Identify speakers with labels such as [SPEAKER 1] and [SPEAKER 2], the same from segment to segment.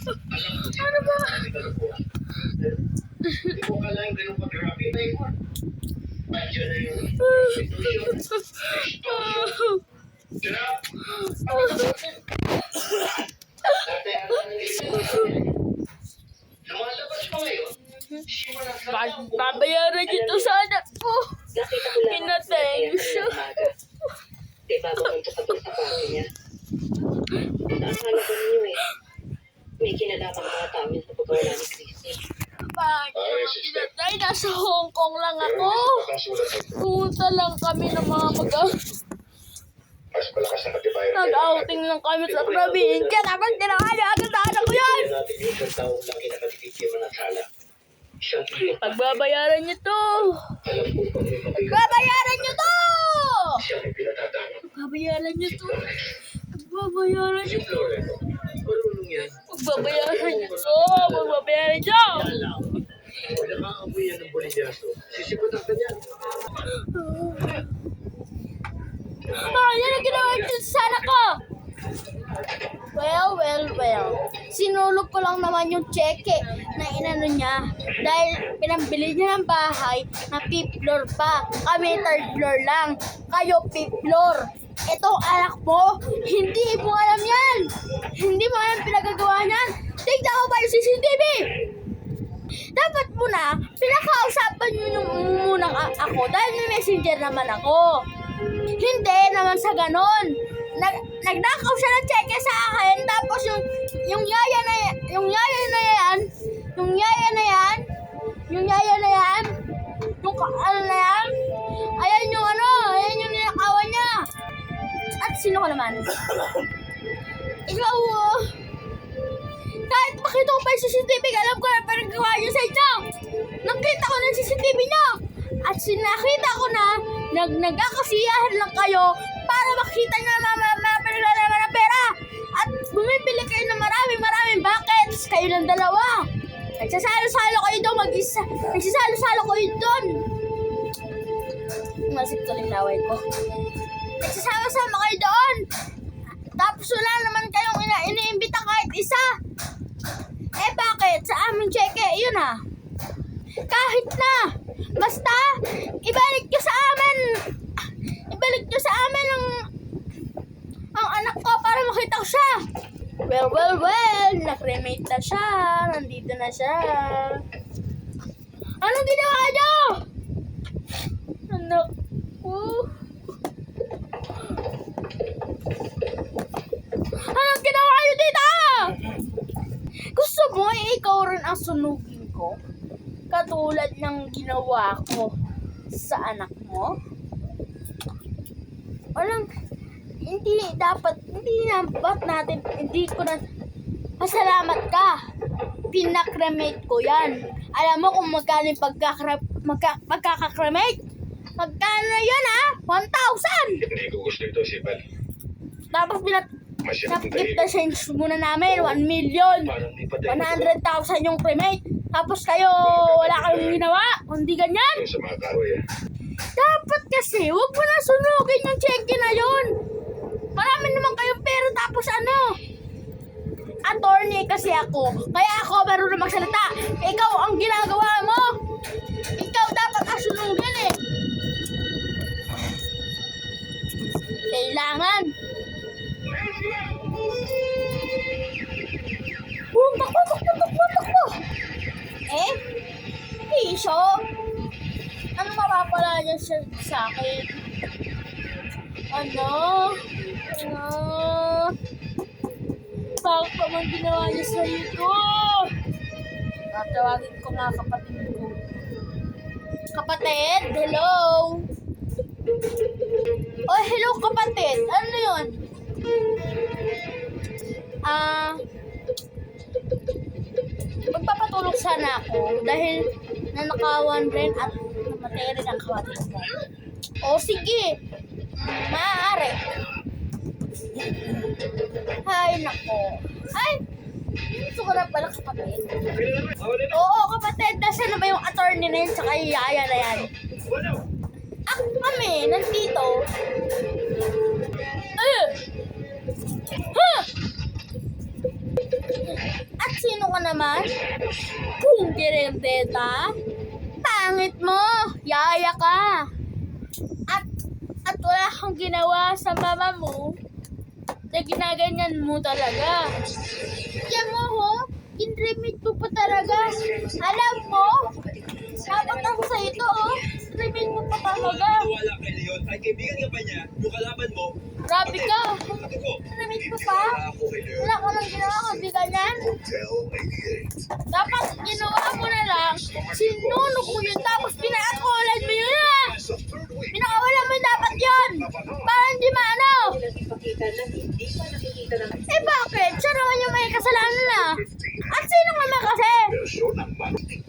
[SPEAKER 1] Ano ba?
[SPEAKER 2] Hindi ko kalahin ganun pag-grabe. Andiyan na yung Sarap! Lumalabas pa ngayon.
[SPEAKER 1] Babayaran ito sa anak ko.
[SPEAKER 3] Nakita ko lang
[SPEAKER 1] Pinatengs.
[SPEAKER 3] Di ba pumunta ka doon sa bahay niya? Akala ko ninyo may kinalaman mga tao yun sa pagkawala ni Christy.
[SPEAKER 1] Bakit naman pinatay? Nasa Hong Kong lang ako. Pumunta lang kami ng mga
[SPEAKER 2] Mas malakas na katibayan.
[SPEAKER 1] nag-outing lang kami sa probinsya. Tapos kinakaya agad sa anak ko yan.
[SPEAKER 2] Natin yung isang taong laki na katitikiman ng sala. Isang kilo.
[SPEAKER 1] Pagbabayaran niyo to.
[SPEAKER 2] Alam ko pag may mabigat.
[SPEAKER 1] Pagbabayaran niyo to.
[SPEAKER 2] Siya may pinatatanong.
[SPEAKER 1] Pagbabayaran niyo to. Pagbabayaran niyo
[SPEAKER 2] Yung Florence. Marunong yan.
[SPEAKER 1] Pagbabayaran niyo to. Pagbabayaran niyo.
[SPEAKER 2] Wala ka amoy yan ng bolilyaso. Sisiputan ka niyan.
[SPEAKER 1] Yan ang ginawa niyo sa anak ko. Well. Sinulog ko lang naman yung cheque na inano niya. Dahil pinambili niya ng bahay na 5th floor pa. Kami 3rd floor lang. Kayo 5th floor. Itong anak mo, hindi mo alam yan. Hindi mo alam pinagagawa niyan. Tignan mo ba yung CCTV? Dapat muna, pinakausapan niyo nung munang ako dahil may messenger naman ako. Hindi naman sa ganon. Nagnakaw siya ng cheque sa akin, tapos yung yaya na yan, yung ayan yung ninakawan niya. At sino ka naman? Ikaw, kahit makita ko pa yung CCTV, alam ko na parang gawa niyo sa inyo. Nakita ko na yung CCTV niyo. At sinakita ko na nagkakasiyahan lang kayo para makita nyo na pinaglalaman ng pera. At bumibili kayo ng maraming buckets. Kayo ng dalawa. Nagsasalo-salo kayo doon mag-isa. Nagsasalo-salo kayo doon. Masik tuloy laway ko. Nagsasama-sama kayo doon. Tapos wala naman kayong iniimbita kahit isa. Eh bakit? Sa aming cheque, yun ha. Kahit na. Basta, ibalik nyo sa amin. Ibalik nyo sa amin ang anak ko para makita ko siya. Well. Nakremate na siya. Nandito na siya. Anong ginawa nyo? Anak ko. Anong ginawa nyo dito? Gusto mo ikaw rin ang sunugin ko? Katulad ng ginawa ko sa anak mo? Walang, hindi ko na, pasalamat ka. Pinakremate ko yan. Alam mo kung magkano yung pagkakakremate? Magkano yan ha? 1,000!
[SPEAKER 2] Hindi ko gusto ito, Sibal.
[SPEAKER 1] Tapos
[SPEAKER 2] Masyadong
[SPEAKER 1] gift the change muna namin, 1 million. 100,000 yung cremate. Tapos kayo, wala kayong ginawa. Kundi ganyan.
[SPEAKER 2] Sa mga kahoy,
[SPEAKER 1] Dapat kasi, huwag mo na sunugin yung cheque na yun. Marami naman kayong pera tapos ano. Attorney kasi ako. Kaya ako marunong magsalita. Ikaw ang ginagawa mo. Ikaw dapat ang sunugin eh. Kailangan. Takbo. Eh? Piso? Ano mapapala niya sa akin? Ano? Bakit pa man ginawa niya sa ito? Tatawagin ko nga kapatid ko. Kapatid, hello? Oh, hello kapatid. Ano yun? Magpapatulog sana ako dahil nanakawan rin at namatay rin ang kapatid ko. O sige, maaari. Ay, nako. Ay, gusto ko na pala kapatid. Oo, kapatid. Nasaan na ba yung attorney na yun sa yaya na yan? Kami, nandito. At sino ka naman? Kung girendeta? Pangit mo! Yaya ka! At wala kang ginawa sa mama mo na ginaganyan mo talaga. Yan mo ho, in-remit mo pa talaga. Alam mo, dapat ako sa ito oh. Remit mo pa talaga.
[SPEAKER 4] Wala kay Leon. Ay, kaibigan ka pa niya. Yung kalaban mo.
[SPEAKER 1] Grabe ka.
[SPEAKER 4] Sabi ko,
[SPEAKER 1] Remit mo pa?
[SPEAKER 4] ako kay Leon.
[SPEAKER 1] Wala ka nang ginawa kundi ganyan. Dapat ginawa mo na lang. Sinunok mo yun tapos pinakakulan mo yun ah. Pinakawalan mo dapat yun. Para hindi maano.
[SPEAKER 3] Nilang ipakita na hindi pa nakikita ng
[SPEAKER 1] Eh bakit? Siya naman yung may kasalanan na. At sino naman kasi?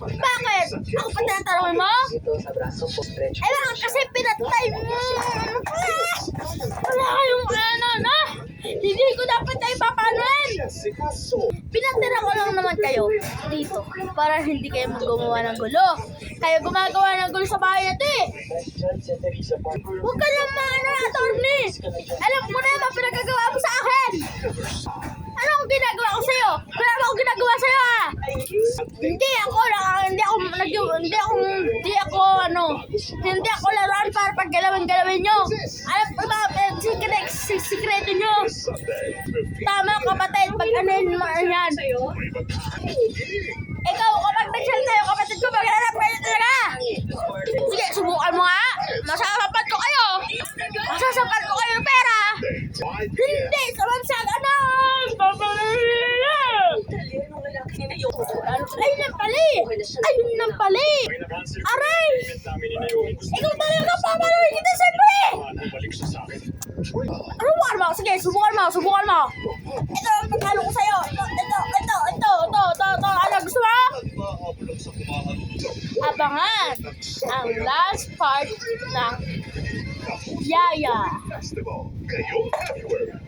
[SPEAKER 1] Bakit? Ako pa tinatanong mo?
[SPEAKER 3] ito sa braso ko, stretch.
[SPEAKER 1] Eh bakit kasi pinatay mo? Wala kayong ano, no? Hindi ko dapat tayo papanulan. Pinatira ko lang naman kayo dito para hindi kayo gumawa ng gulo. Kayo gumagawa ng gulo sa bahay natin eh. Huwag ka naman ano, attorney. Alam ko na yung pinagagawa mo sa akin. Anong ginagawa ko sa'yo? Wala ba akong ginagawa sa'yo ah? Hindi ako laruan para paggalawin-galawin nyo. Alam ko ba, sikreto nyo. Tama kapatid, pag anin mo yan. Ikaw, kapag nagsalita yung kapatid ko, maghanap kayo talaga. Sige, subukan mo nga. Masasapat ko kayo. Masasapat ko kayo ng pera. Hindi, samansag ano. Ayun ng pali. Ayun ng pali. Aray. Ikaw talaga papaluin kita siyempre. Subukan mo. Sige, subukan mo. Ito ang pagkalo ko sa'yo. Ito. Ano, gusto mo? Abangan ang last part ng Yaya.
[SPEAKER 2] Festival. Ngayon, everywhere.